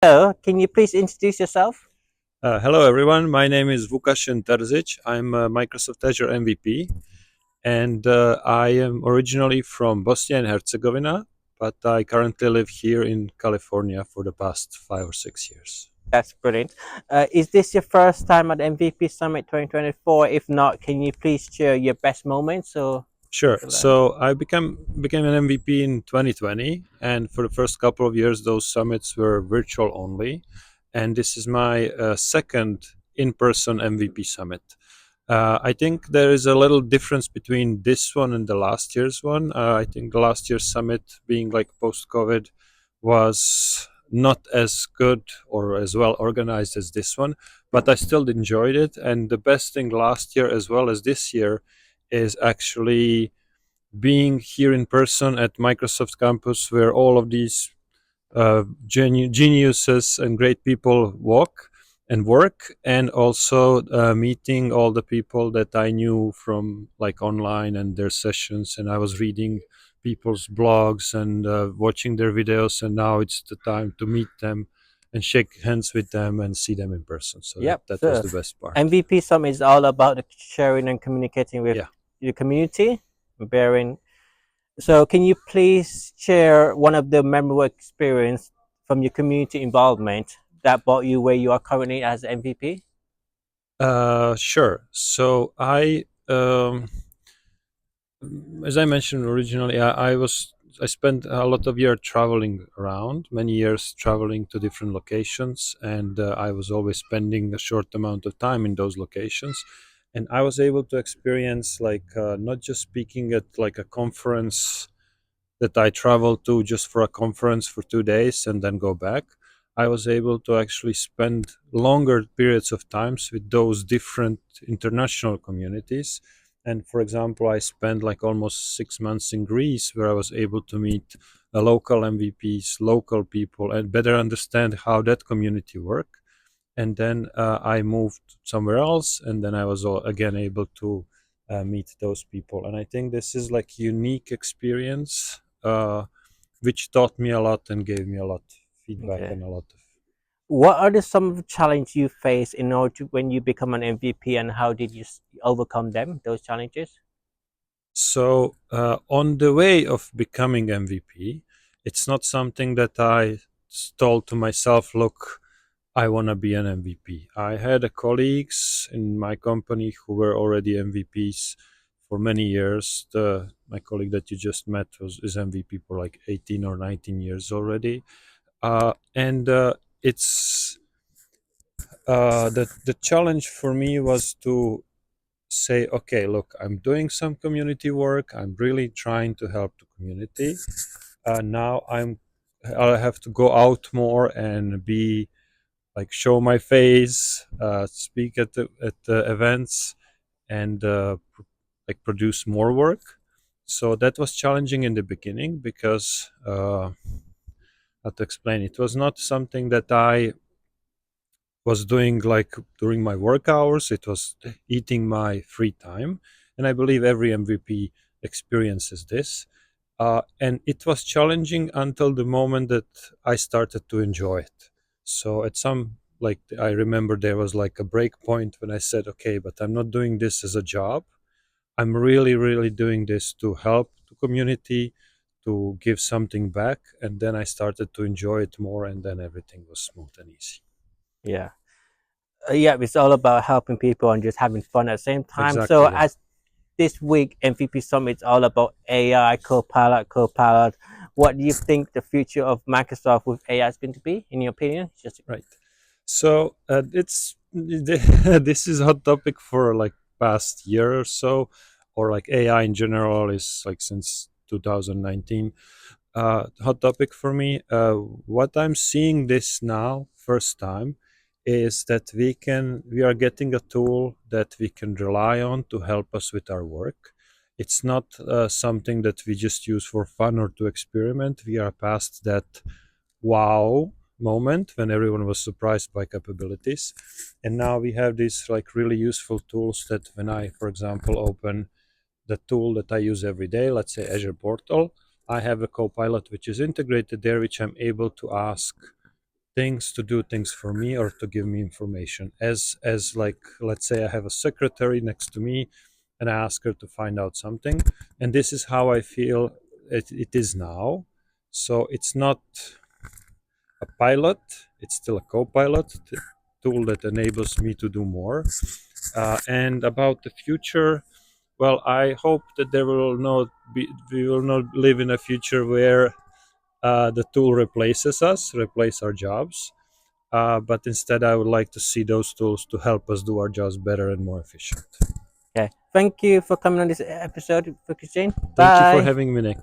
Hello, can you please introduce yourself? Hello, everyone. My name is Vukasin Terzic. I'm a Microsoft Azure MVP, and I am originally from Bosnia and Herzegovina, but I currently live here in California for the past 5 or 6 years. That's brilliant. Is this your first time at MVP Summit 2024? If not, can you please share your best moments so we Sure. can learn? So I became an MVP in 2020, and for the first couple of years, those summits were virtual only, and this is my second in-person MVP summit. I think there is a little difference between this one and the last year's one. I think the last year's summit, being like post-COVID, was not as good or as well organized as this one, but I still enjoyed it. And the best thing last year as well as this year is actually being here in person at Microsoft campus, where all of these geniuses and great people walk and work, and also meeting all the people that I knew from like online and their sessions, and I was reading people's blogs and watching their videos, and now it's the time to meet them and shake hands with them and see them in person. So that Yep. that was So the best part. MVP Summit is all about the sharing and communicating with Yeah. the community, bearing. So can you please share one of the memorable experience from your community involvement that brought you where you are currently as MVP? Sure. So as I mentioned originally, I spent a lot of years traveling around, many years traveling to different locations, and I was always spending a short amount of time in those locations, and I was able to experience like not just speaking at like a conference that I traveled to just for a conference for 2 days and then go back. I was able to actually spend longer periods of times with those different international communities. And for example, I spent like almost 6 months in Greece, where I was able to meet local MVPs, local people, and better understand how that community work. And then I moved somewhere else, and then I was again able to meet those people. And I think this is like unique experience, which taught me a lot and gave me a lot of feedback Okay. and a lot of. What are some of the challenges you face in order to when you become an MVP, and how did you overcome them? Those challenges. So on the way of becoming MVP, it's not something that I told to myself, look, I want to be an MVP. I had colleagues in my company who were already MVPs for many years. My colleague that you just met is MVP for like 18 or 19 years already. And it's the challenge for me was to say, okay, look, I'm doing some community work. I'm really trying to help the community. Now I have to go out more and be like show my face, speak at the events, and like produce more work. So that was challenging in the beginning because how to explain, it was not something that I was doing like during my work hours. It was eating my free time, and I believe every MVP experiences this. And it was challenging until the moment that I started to enjoy it. So at some, like, I remember there was like a break point when I said, okay, but I'm not doing this as a job. I'm really, really doing this to help the community, to give something back. And then I started to enjoy it more, and then everything was smooth and easy. Yeah. Yeah, it's all about helping people and just having fun at the same time. So, Exactly, yeah. as this week MVP Summit is all about AI, Copilot. What do you think the future of Microsoft with AI is going to be, in your opinion? Just Right. So it's this is a hot topic for like past year or so, or like AI in general is like since 2019. Hot topic for me. What I'm seeing this now, first time, is that we are getting a tool that we can rely on to help us with our work. It's not something that we just use for fun or to experiment. We are past that wow moment when everyone was surprised by capabilities, and now we have these like really useful tools that when I, for example, open the tool that I use every day, let's say Azure Portal, I have a Copilot which is integrated there, which I'm able to ask things to do things for me or to give me information. As like, let's say I have a secretary next to me and I ask her to find out something, and this is how I feel it is now. So it's not a pilot, it's still a co-pilot tool that enables me to do more. And about the future, well, I hope that there will not be, we will not live in a future where the tool replaces us, replace our jobs. But instead, I would like to see those tools to help us do our jobs better and more efficient. Okay. Thank you for coming on this episode, Vukasin. Thank you for Bye. having me, Nick.